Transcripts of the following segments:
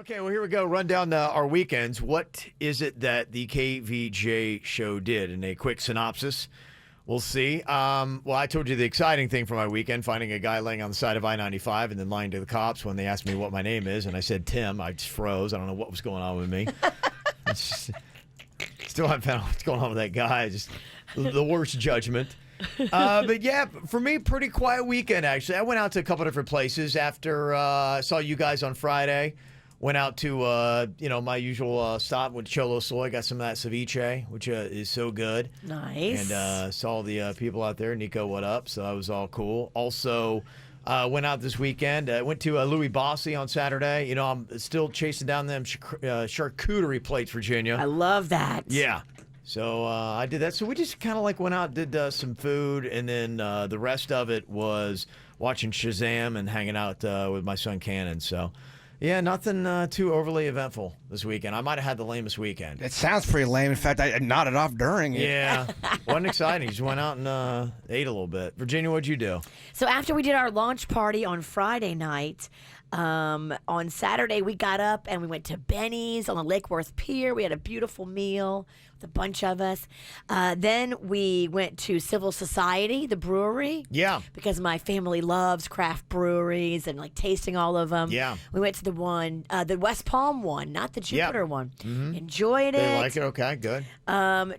Okay, well, here we go. Run down our weekends. What is it that the KVJ show did? In a quick synopsis, we'll see. Well, I told you the exciting thing for my weekend, finding a guy laying on the side of I-95 and then lying to the cops when they asked me what my name is. And I said, Tim. I just froze. I don't know what was going on with me. Still haven't found out what's going on with that guy. Just the worst judgment. But yeah, for me, pretty quiet weekend, actually. I went out to a couple different places after I saw you guys on Friday. Went out to, my usual stop with Cholo Soy. Got some of that ceviche, which is so good. Nice. And saw the people out there. Nico, what up? So that was all cool. Also, went out this weekend. Went to Louis Bossi on Saturday. You know, I'm still chasing down them charcuterie plates, Virginia. I love that. Yeah. So I did that. So we just kind of like went out, did some food, and then the rest of it was watching Shazam and hanging out with my son Cannon. So, yeah, nothing too overly eventful this weekend. I might have had the lamest weekend. It sounds pretty lame. In fact, I nodded off during it. Yeah. Wasn't exciting. Just went out and ate a little bit. Virginia, what'd you do? So after we did our launch party on Friday night, on Saturday we got up and we went to Benny's on the Lake Worth Pier. We had a beautiful meal with a bunch of us. Then we went to Civil Society, the brewery. Yeah. Because my family loves craft breweries and like tasting all of them. Yeah. We went to the one, the West Palm one, not the Jupiter one. Mm-hmm. Enjoyed it. They like it? Okay, good.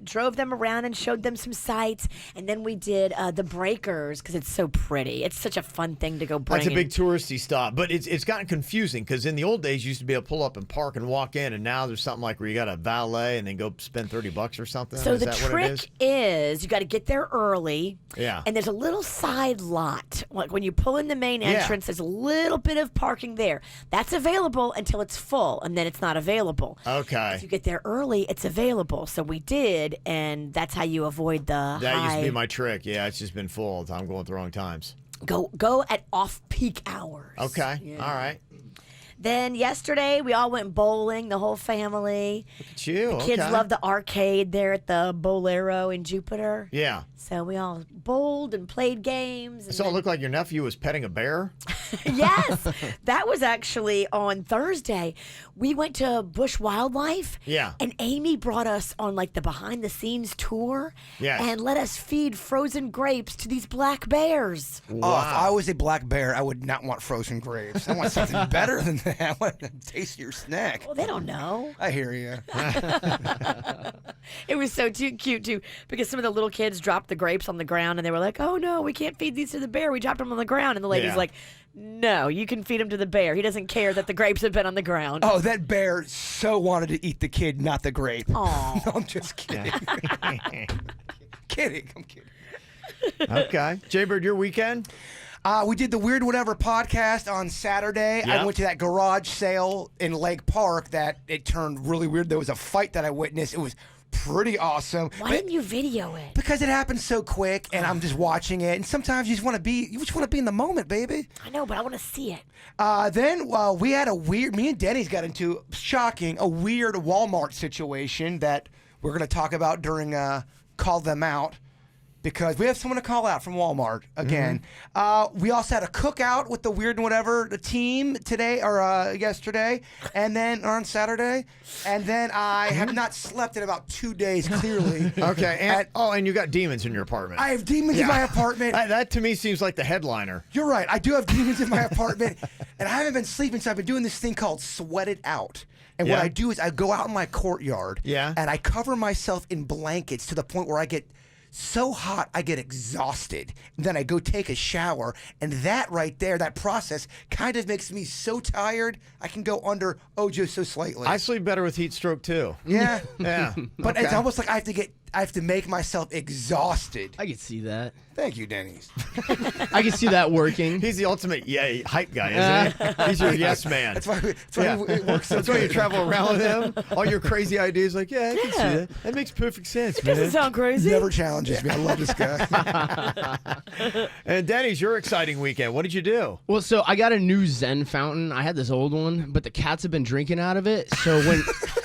Drove them around and showed them some sights. And then we did the Breakers because it's so pretty. It's such a fun thing to go bring. That's a big touristy stop. But it's gotten confusing because in the old days you used to be able to pull up and park and walk in. And now there's something like where you got to valet and then go spend $30 or something. So is the that what it trick is you got to get there early. Yeah. And there's a little side lot. Like when you pull in the main entrance, there's a little bit of parking there. That's available until it's full, and then it's not available. Okay. If you get there early, it's available. So we did, and that's how you avoid the That high. used to be my trick. Yeah, it's just been full all the time, going at the wrong times. Go at off-peak hours. Okay. Yeah. All right. Then yesterday, we all went bowling, the whole family. Look at you. The kids okay. love the arcade there at the Bolero in Jupiter. Yeah. So we all bowled and played games. And So it looked like your nephew was petting a bear? Yes, that was actually on Thursday. We went to Bush Wildlife. Yeah. And Amy brought us on like the behind the scenes tour. Yes. And let us feed frozen grapes to these black bears. Wow. Oh, if I was a black bear, I would not want frozen grapes. I want something better than that. I want to taste your snack. Well, they don't know. I hear you. It was so cute too, because some of the little kids dropped the grapes on the ground and they were like, "Oh no, we can't feed these to the bear. We dropped them on the ground." And the lady's Yeah. like, "No, you can feed them to the bear. He doesn't care that the grapes have been on the ground." Oh, that bear so wanted to eat the kid, not the grape. Aw. No, I'm just kidding. Kidding. I'm kidding. Okay. Jaybird, your weekend? We did the Weird Whatever podcast on Saturday. Yep. I went to that garage sale in Lake Park that it turned really weird. There was a fight that I witnessed. It was pretty awesome. Why But- didn't you video it? Because it happened so quick, and I'm just watching it. And sometimes you just want to be in the moment, baby. I know, but I want to see it. Then we had me and Denny's got into a weird Walmart situation that we're going to talk about during Call Them Out. Because we have someone to call out from Walmart again. Mm-hmm. We also had a cookout with the Weird and Whatever the team today or yesterday, and then on Saturday, and then I have not slept in about 2 days. Clearly, Okay. And you got demons in your apartment. I have demons in my apartment. That to me seems like the headliner. You're right. I do have demons in my apartment, and I haven't been sleeping, so I've been doing this thing called Sweat It Out. And what Yeah. I do is I go out in my courtyard, and I cover myself in blankets to the point where I get so hot I get exhausted. And then I go take a shower, and that right there, that process kind of makes me so tired I can go under just so slightly. I sleep better with heat stroke too. Yeah. Yeah. But it's almost like I have to make myself exhausted. I can see that. Thank you, Denny's. I can see that working. He's the ultimate hype guy, isn't he? He's your yes man. That's why it works so That's why you good. travel around with him. All your crazy ideas, like, I can see that. That makes perfect sense, man. Doesn't sound crazy. Never challenges me. I love this guy. And Denny's, your exciting weekend. What did you do? Well, so I got a new Zen fountain. I had this old one, but the cats have been drinking out of it. So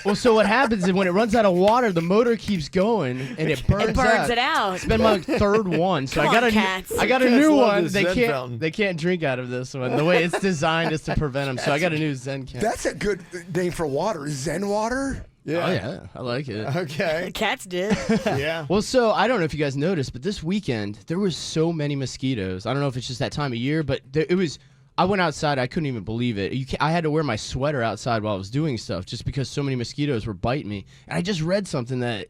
Well, so what happens is when it runs out of water, the motor keeps going and it burns, it out. It's been my third one, so Come I got on, a cats. I got a Cats new love one. this They Zen can't fountain. they can't drink out of this one. The way it's designed is to prevent them. So I got a new Zen can. That's a good name for water. Zen water. Yeah. Oh yeah, I like it. Okay. Cats did. Yeah. Well, so I don't know if you guys noticed, but this weekend there was so many mosquitoes. I don't know if it's just that time of year, but it was. I went outside. I couldn't even believe it. I had to wear my sweater outside while I was doing stuff just because so many mosquitoes were biting me. And I just read something that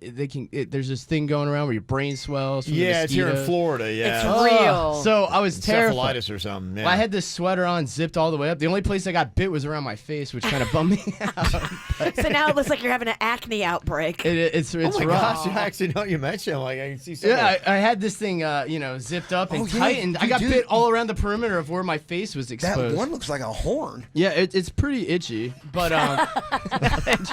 there's this thing going around where your brain swells. From the It's here in mosquitoes. Florida. Yeah. It's real. So I was terrified. Encephalitis or something. Yeah. Well, I had this sweater on, zipped all the way up. The only place I got bit was around my face, which kind of bummed me out. So now it looks like you're having an acne outbreak. It's Oh my rough. gosh! I actually know you mentioned. Like I can see some. Yeah, I had this thing, zipped up and Oh, yeah, tightened. I you got do. bit all around the perimeter of where my face was That exposed. one looks like a horn. Yeah, it's pretty itchy, but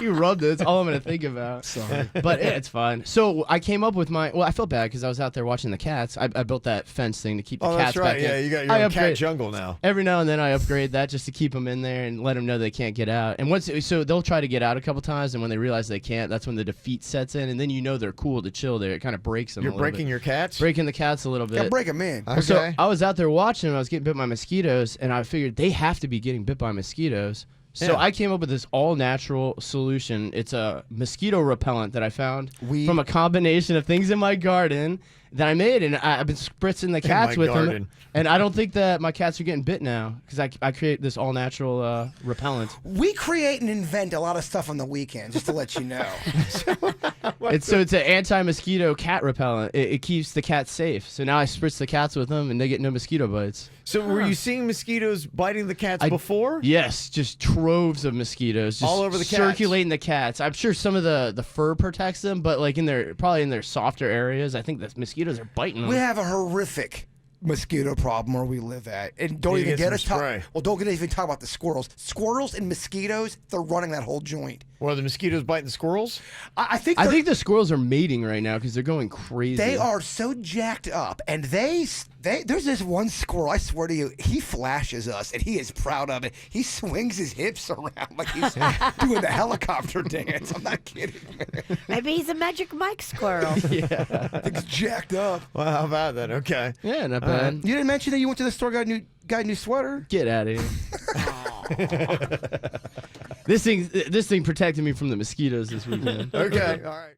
you rubbed it. That's all I'm gonna think about. Sorry. But yeah, it's fine. So I came up with I felt bad because I was out there watching the cats. I built that fence thing to keep the Oh, cats that's right. back Yeah, in. you got your I own cat upgrade- jungle now. Every now and then I upgrade that just to keep them in there and let them know they can't get out. And so they'll try to get out a couple times, and when they realize they can't, that's when the defeat sets in, and then they're cool to chill there. It kind of breaks them. You're a little breaking bit. your cats. breaking the cats a little bit. Yeah, break them in. Okay. So I was out there watching them. I was getting bit by mosquitoes, and I figured they have to be getting bit by mosquitoes. So Yeah. I came up with this all-natural solution. It's a mosquito repellent that I found from a combination of things in my garden that I made, and I've been spritzing the cats my with garden. them. And I don't think that my cats are getting bit now because I create this all-natural repellent. We create and invent a lot of stuff on the weekend, just to let you know. It's an anti-mosquito cat repellent. It keeps the cats safe. So now I spritz the cats with them, and they get no mosquito bites. So were you seeing mosquitoes biting the cats before? Yes, just troves of mosquitoes, just All over the cats. circulating the cats. I'm sure some of the fur protects them, but like probably in their softer areas, I think the mosquitoes are biting them. We have a horrific mosquito problem where we live at, and don't You even get get some us talk. spray. Well, don't get even talk about the squirrels. Squirrels and mosquitoes, they're running that whole joint. Or are the mosquitoes biting the squirrels? I think I think the squirrels are mating right now because they're going crazy. they are so jacked up, and there's this one squirrel. I swear to you, he flashes us, and he is proud of it. He swings his hips around like he's doing the helicopter dance. I'm not kidding, man. Maybe he's a Magic Mike squirrel. He's jacked up. Well, how about that? Okay. Yeah, not bad. You didn't mention that you went to the store, got a new sweater. Get out of here. This thing protected me from the mosquitoes this weekend. Okay. All right.